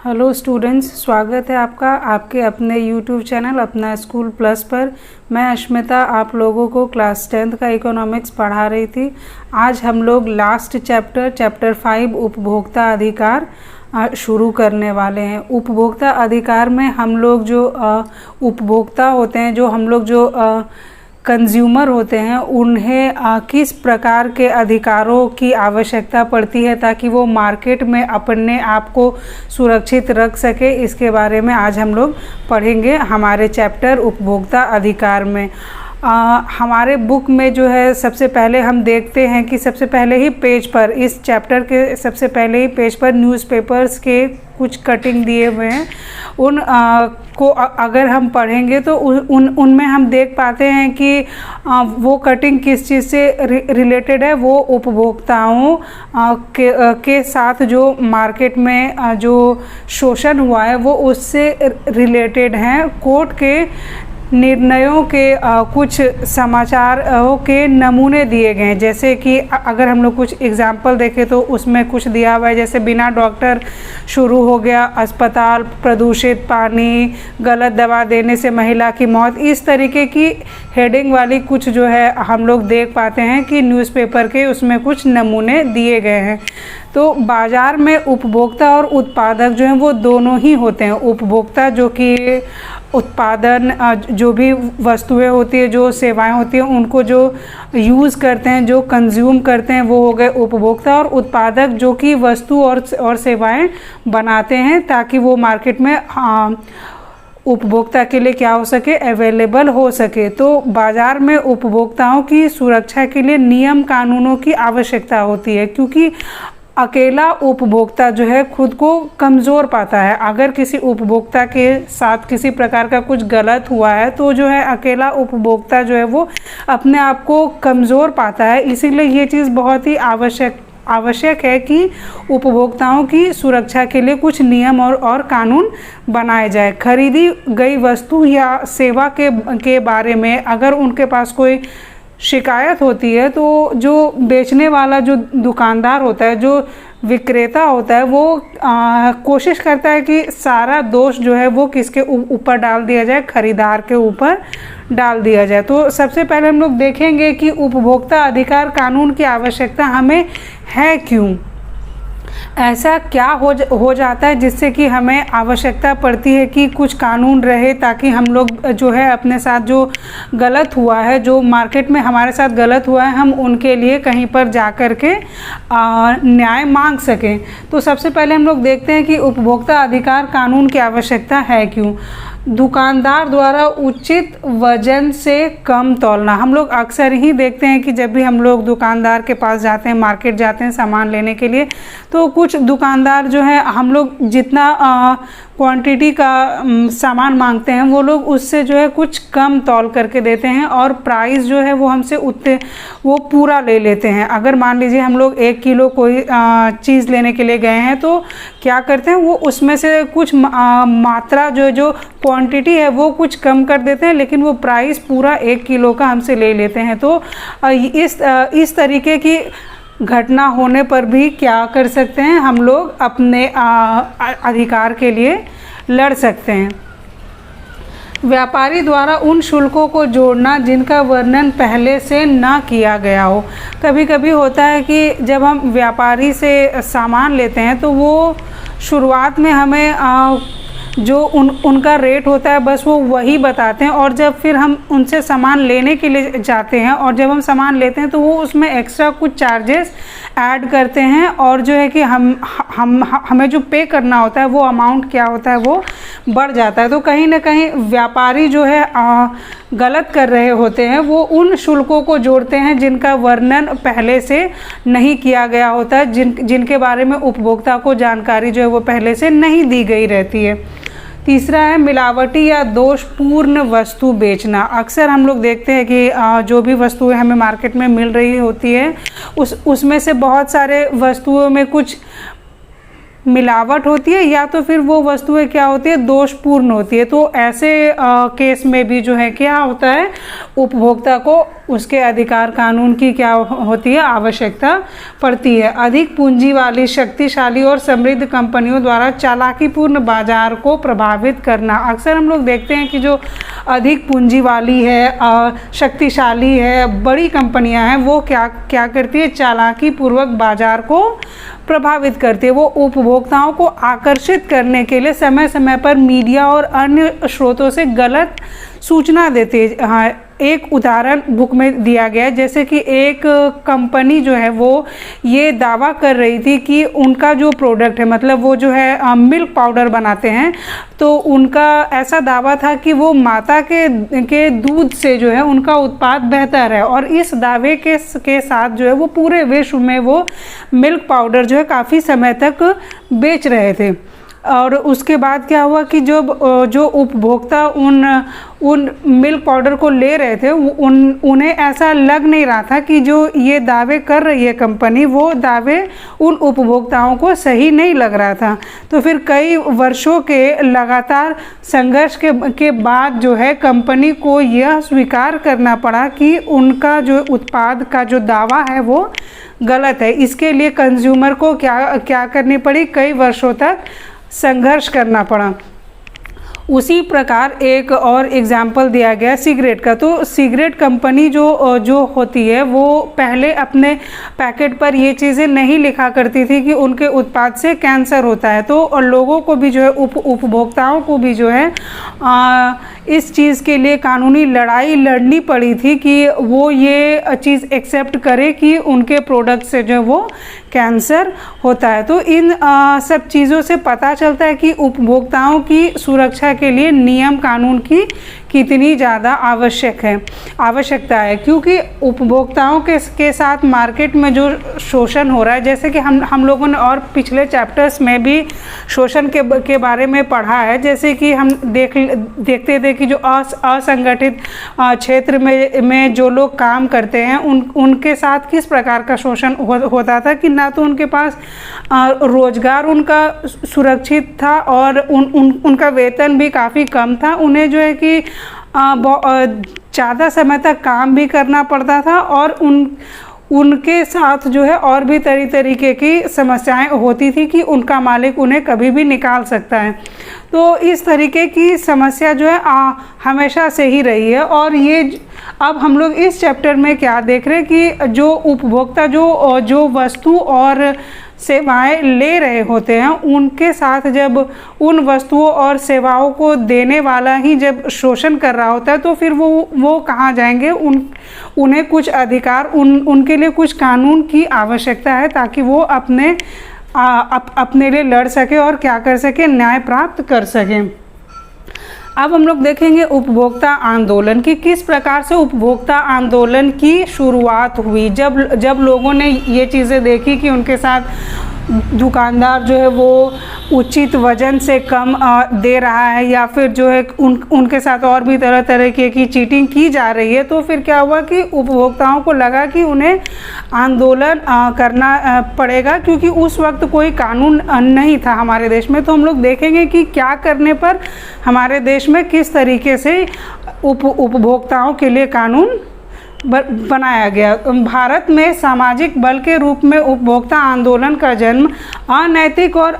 Hello students, स्वागत है आपका आपके अपने यूट्यूब चैनल अपना स्कूल प्लस पर। मैं अश्मिता आप लोगों को क्लास 10th का इकोनॉमिक्स पढ़ा रही थी। आज हम लोग लास्ट चैप्टर 5 उपभोक्ता अधिकार शुरू करने वाले हैं। उपभोक्ता अधिकार में हम लोग जो उपभोक्ता होते हैं, जो हम लोग जो कंज्यूमर होते हैं, उन्हें किस प्रकार के अधिकारों की आवश्यकता पड़ती है ताकि वो मार्केट में अपने आप को सुरक्षित रख सके, इसके बारे में आज हम लोग पढ़ेंगे हमारे चैप्टर उपभोक्ता अधिकार में। हमारे बुक में जो है सबसे पहले हम देखते हैं कि सबसे पहले ही पेज पर, इस चैप्टर के सबसे पहले ही पेज पर न्यूज़पेपर्स के कुछ कटिंग दिए हुए हैं। उन को अगर हम पढ़ेंगे तो उनमें हम देख पाते हैं कि वो कटिंग किस चीज़ से रिलेटेड है। वो उपभोक्ताओं के साथ जो मार्केट में जो शोषण हुआ है वो उससे रिलेटेड हैं। कोर्ट के निर्णयों के कुछ समाचारों के नमूने दिए गए हैं। जैसे कि अगर हम लोग कुछ एग्जाम्पल देखें तो उसमें कुछ दिया हुआ है, जैसे बिना डॉक्टर शुरू हो गया अस्पताल, प्रदूषित पानी, गलत दवा देने से महिला की मौत। इस तरीके की हेडिंग वाली कुछ जो है हम लोग देख पाते हैं कि न्यूज़पेपर के उसमें कुछ नमूने दिए गए हैं। तो बाज़ार में उपभोक्ता और उत्पादक जो हैं वो दोनों ही होते हैं। उपभोक्ता जो कि उत्पादन, जो भी वस्तुएं होती है, जो सेवाएं होती हैं, उनको जो यूज़ करते हैं, जो कंज्यूम करते हैं, वो हो गए उपभोक्ता। और उत्पादक जो कि वस्तु और सेवाएं बनाते हैं ताकि वो मार्केट में उपभोक्ता के लिए क्या हो सके, अवेलेबल हो सके। तो बाज़ार में उपभोक्ताओं की सुरक्षा के लिए नियम कानूनों की आवश्यकता होती है, क्योंकि अकेला उपभोक्ता जो है खुद को कमज़ोर पाता है। अगर किसी उपभोक्ता के साथ किसी प्रकार का कुछ गलत हुआ है तो जो है अकेला उपभोक्ता जो है वो अपने आप को कमज़ोर पाता है। इसीलिए ये चीज़ बहुत ही आवश्यक है कि उपभोक्ताओं की सुरक्षा के लिए कुछ नियम और कानून बनाए जाए। खरीदी गई वस्तु या सेवा के बारे में अगर उनके पास कोई शिकायत होती है तो जो बेचने वाला, जो दुकानदार होता है, जो विक्रेता होता है, वो कोशिश करता है कि सारा दोष जो है वो किसके ऊपर डाल दिया जाए, खरीदार के ऊपर डाल दिया जाए। तो सबसे पहले हम लोग देखेंगे कि उपभोक्ता अधिकार कानून की आवश्यकता हमें है क्यों। ऐसा क्या हो जाता है जिससे कि हमें आवश्यकता पड़ती है कि कुछ कानून रहे ताकि हम लोग जो है अपने साथ जो गलत हुआ है, जो मार्केट में हमारे साथ गलत हुआ है, हम उनके लिए कहीं पर जा कर के न्याय मांग सकें। तो सबसे पहले हम लोग देखते हैं कि उपभोक्ता अधिकार कानून की आवश्यकता है क्यों। दुकानदार द्वारा उचित वजन से कम तौलना। हम लोग अक्सर ही देखते हैं कि जब भी हम लोग दुकानदार के पास जाते हैं, मार्केट जाते हैं सामान लेने के लिए, तो कुछ दुकानदार जो है हम लोग जितना क्वांटिटी का सामान मांगते हैं वो लोग उससे जो है कुछ कम तौल करके देते हैं और प्राइस जो है वो हमसे उतने वो पूरा ले लेते हैं। अगर मान लीजिए हम लोग 1 किलो कोई चीज़ लेने के लिए गए हैं तो क्या करते हैं, वो उसमें से कुछ मात्रा जो क्वांटिटी है वो कुछ कम कर देते हैं, लेकिन वो प्राइस पूरा 1 किलो का हमसे ले लेते हैं। तो इस तरीके की घटना होने पर भी क्या कर सकते हैं, हम लोग अपने अधिकार के लिए लड़ सकते हैं। व्यापारी द्वारा उन शुल्कों को जोड़ना जिनका वर्णन पहले से ना किया गया हो। कभी कभी होता है कि जब हम व्यापारी से सामान लेते हैं तो वो शुरुआत में हमें जो उनका रेट होता है बस वो वही बताते हैं, और जब फिर हम उनसे सामान लेने के लिए जाते हैं और जब हम सामान लेते हैं तो वो उसमें एक्स्ट्रा कुछ चार्जेस ऐड करते हैं, और जो है कि हमें जो पे करना होता है वो अमाउंट क्या होता है वो बढ़ जाता है। तो कहीं ना कहीं व्यापारी जो है गलत कर रहे होते हैं, वो उन शुल्कों को जोड़ते हैं जिनका वर्णन पहले से नहीं किया गया होता है, जिनके बारे में उपभोक्ता को जानकारी जो है वो पहले से नहीं दी गई रहती है। तीसरा है मिलावटी या दोषपूर्ण वस्तु बेचना। अक्सर हम लोग देखते हैं कि जो भी वस्तुएं हमें मार्केट में मिल रही होती है उसमें से बहुत सारे वस्तुओं में कुछ मिलावट होती है या तो फिर वो वस्तुएं क्या होती है, दोषपूर्ण होती है। तो ऐसे केस में भी जो है क्या होता है, उपभोक्ता को उसके अधिकार कानून की क्या होती है, आवश्यकता पड़ती है। अधिक पूंजी वाली शक्तिशाली और समृद्ध कंपनियों द्वारा चालाकीपूर्ण बाजार को प्रभावित करना। अक्सर हम लोग देखते हैं कि जो अधिक पूंजी वाली है, शक्तिशाली है, बड़ी कंपनियां हैं, वो क्या करती है, चालाकी पूर्वक बाजार को प्रभावित करती है। वो उपभोक्ताओं को आकर्षित करने के लिए समय समय पर मीडिया और अन्य स्रोतों से गलत सूचना देती है। हाँ, एक उदाहरण बुक में दिया गया है, जैसे कि एक कंपनी जो है वो ये दावा कर रही थी कि उनका जो प्रोडक्ट है, मतलब वो जो है मिल्क पाउडर बनाते हैं, तो उनका ऐसा दावा था कि वो माता के दूध से जो है उनका उत्पाद बेहतर है। और इस दावे के साथ जो है वो पूरे विश्व में वो मिल्क पाउडर जो है काफ़ी समय तक बेच रहे थे। और उसके बाद क्या हुआ कि जो उपभोक्ता उन मिल्क पाउडर को ले रहे थे, उन्हें ऐसा लग नहीं रहा था कि जो ये दावे कर रही है कंपनी, वो दावे उन उपभोक्ताओं को सही नहीं लग रहा था। तो फिर कई वर्षों के लगातार संघर्ष के बाद जो है कंपनी को यह स्वीकार करना पड़ा कि उनका जो उत्पाद का जो दावा है वो गलत है। इसके लिए कंज्यूमर को क्या करनी पड़ी, कई वर्षों तक संघर्ष करना पड़ा। उसी प्रकार एक और एग्जाम्पल दिया गया सिगरेट का। तो सिगरेट कंपनी जो होती है वो पहले अपने पैकेट पर ये चीज़ें नहीं लिखा करती थी कि उनके उत्पाद से कैंसर होता है। तो लोगों को भी जो है उपभोक्ताओं को भी जो है इस चीज़ के लिए कानूनी लड़ाई लड़नी पड़ी थी कि वो ये चीज़ एक्सेप्ट करे कि उनके प्रोडक्ट से जो वो कैंसर होता है। तो इन सब चीज़ों से पता चलता है कि उपभोक्ताओं की सुरक्षा के लिए नियम कानून की कितनी ज़्यादा आवश्यकता है, क्योंकि उपभोक्ताओं के साथ मार्केट में जो शोषण हो रहा है, जैसे कि हम लोगों ने और पिछले चैप्टर्स में भी शोषण के बारे में पढ़ा है। जैसे कि हम देखते थे कि जो असंगठित क्षेत्र में जो लोग काम करते हैं उनके साथ किस प्रकार का शोषण होता था कि ना तो उनके पास रोजगार उनका सुरक्षित था और उनका वेतन भी काफ़ी कम था। उन्हें जो है कि ज़्यादा समय तक काम भी करना पड़ता था और उनके साथ जो है और भी तरीके की समस्याएं होती थी कि उनका मालिक उन्हें कभी भी निकाल सकता है। तो इस तरीके की समस्या जो है हमेशा से ही रही है। और ये अब हम लोग इस चैप्टर में क्या देख रहे हैं कि जो उपभोक्ता जो वस्तु और सेवाएं ले रहे होते हैं, उनके साथ जब उन वस्तुओं और सेवाओं को देने वाला ही जब शोषण कर रहा होता है, तो फिर वो कहाँ जाएंगे। उन्हें कुछ अधिकार, उनके लिए कुछ कानून की आवश्यकता है ताकि वो अपने लिए लड़ सके और क्या कर सके, न्याय प्राप्त कर सकें। अब हम लोग देखेंगे उपभोक्ता आंदोलन की किस प्रकार से उपभोक्ता आंदोलन की शुरुआत हुई। जब लोगों ने ये चीज़ें देखी कि उनके साथ दुकानदार जो है वो उचित वजन से कम दे रहा है या फिर जो है उनके साथ और भी तरह की चीटिंग की जा रही है, तो फिर क्या हुआ कि उपभोक्ताओं को लगा कि उन्हें आंदोलन करना पड़ेगा, क्योंकि उस वक्त कोई कानून नहीं था हमारे देश में। तो हम लोग देखेंगे कि क्या करने पर हमारे देश में किस तरीके से उपभोक्ताओं के लिए कानून बनाया गया। भारत में सामाजिक बल के रूप में उपभोक्ता आंदोलन का जन्म अनैतिक और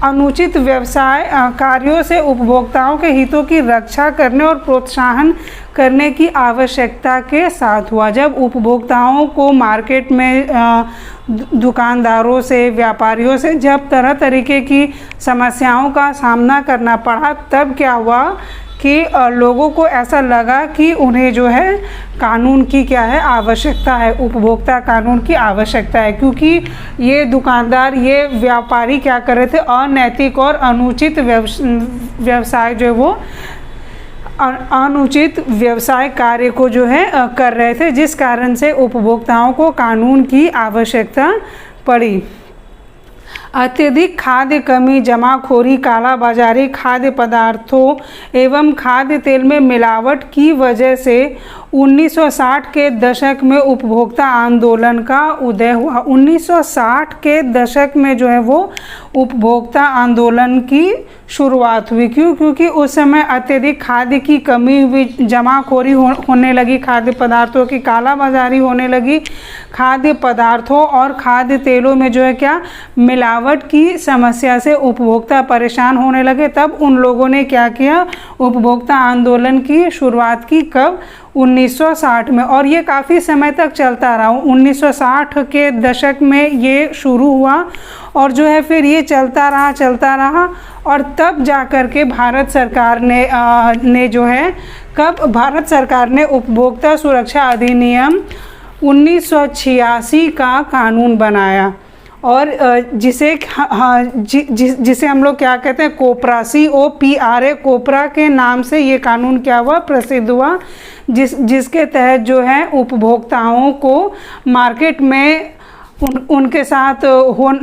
अनुचित व्यवसाय कार्यों से उपभोक्ताओं के हितों की रक्षा करने और प्रोत्साहन करने की आवश्यकता के साथ हुआ। जब उपभोक्ताओं को मार्केट में दुकानदारों से, व्यापारियों से जब तरह तरीके की समस्याओं का सामना करना पड़ा, तब क्या हुआ कि लोगों को ऐसा लगा कि उन्हें जो है कानून की क्या है, आवश्यकता है, उपभोक्ता कानून की आवश्यकता है। क्योंकि ये दुकानदार, ये व्यापारी क्या कर रहे थे, अनैतिक और अनुचित व्यवसाय जो वो अनुचित व्यवसाय कार्य को जो है कर रहे थे, जिस कारण से उपभोक्ताओं को कानून की आवश्यकता पड़ी। अत्यधिक खाद्य कमी, जमाखोरी, कालाबाजारी, खाद्य पदार्थों एवं खाद्य तेल में मिलावट की वजह से 1960 के दशक में उपभोक्ता आंदोलन का उदय हुआ। 1960 के दशक में जो है वो उपभोक्ता आंदोलन की शुरुआत हुई। क्यों? क्योंकि उस समय अत्यधिक खाद्य की कमी हुई, जमाखोरी होने लगी, खाद्य पदार्थों की कालाबाजारी होने लगी, खाद्य पदार्थों और खाद्य तेलों में जो है क्या मिलावट की समस्या से उपभोक्ता परेशान होने लगे। तब उन लोगों ने क्या किया, उपभोक्ता आंदोलन की शुरुआत की। कब? 1960 में। और ये काफ़ी समय तक चलता रहा। 1960 के दशक में ये शुरू हुआ और जो है फिर ये चलता रहा और तब जा कर के भारत सरकार ने जो है कब भारत सरकार ने उपभोक्ता सुरक्षा अधिनियम 1986 का कानून बनाया और जिसे हम लोग क्या कहते हैं, कोपरा, COPRA, कोपरा के नाम से ये कानून क्या हुआ, प्रसिद्ध हुआ, जिसके तहत जो है उपभोक्ताओं को मार्केट में उनके साथ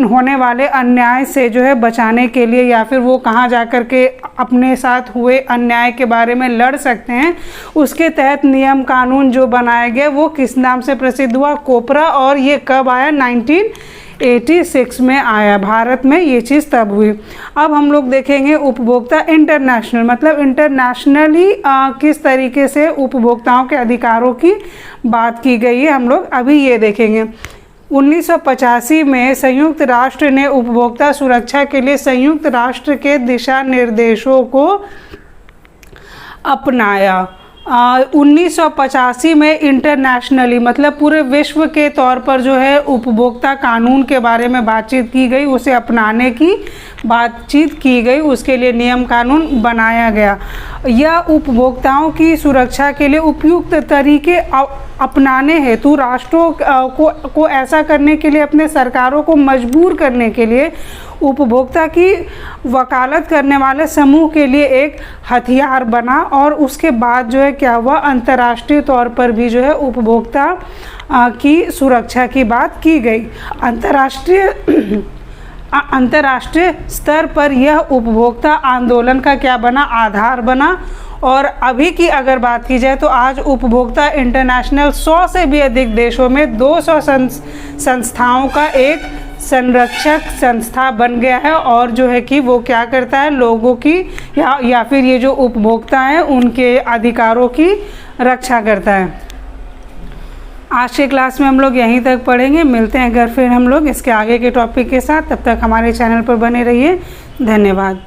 होने वाले अन्याय से जो है बचाने के लिए, या फिर वो कहाँ जा कर के अपने साथ हुए अन्याय के बारे में लड़ सकते हैं, उसके तहत नियम कानून जो बनाए गए वो किस नाम से प्रसिद्ध हुआ, कोपरा। और ये कब आया? 1986 में आया। भारत में ये चीज़ तब हुई। अब हम लोग देखेंगे उपभोक्ता इंटरनेशनल, मतलब इंटरनेशनली किस तरीके से उपभोक्ताओं के अधिकारों की बात की गई है, हम लोग अभी ये देखेंगे। 1985 में संयुक्त राष्ट्र ने उपभोक्ता सुरक्षा के लिए संयुक्त राष्ट्र के दिशा निर्देशों को अपनाया। 1985 में इंटरनेशनली मतलब पूरे विश्व के तौर पर जो है उपभोक्ता कानून के बारे में बातचीत की गई, उसे अपनाने की बातचीत की गई, उसके लिए नियम कानून बनाया गया। यह उपभोक्ताओं की सुरक्षा के लिए उपयुक्त तरीके अपनाने हेतु राष्ट्रों को ऐसा करने के लिए, अपने सरकारों को मजबूर करने के लिए उपभोक्ता की वकालत करने वाले समूह के लिए एक हथियार बना। और उसके बाद जो है क्या हुआ, अंतर्राष्ट्रीय तौर पर भी जो है उपभोक्ता की सुरक्षा की बात की गई। अंतर्राष्ट्रीय स्तर पर यह उपभोक्ता आंदोलन का क्या बना, आधार बना। और अभी की अगर बात की जाए तो आज उपभोक्ता इंटरनेशनल 100 से भी अधिक देशों में 200 संस्थाओं का एक संरक्षक संस्था बन गया है। और जो है कि वो क्या करता है, लोगों की या फिर ये जो उपभोक्ता हैं उनके अधिकारों की रक्षा करता है। आज के क्लास में हम लोग यहीं तक पढ़ेंगे। मिलते हैं अगर फिर हम लोग इसके आगे के टॉपिक के साथ। तब तक हमारे चैनल पर बने रहिए। धन्यवाद।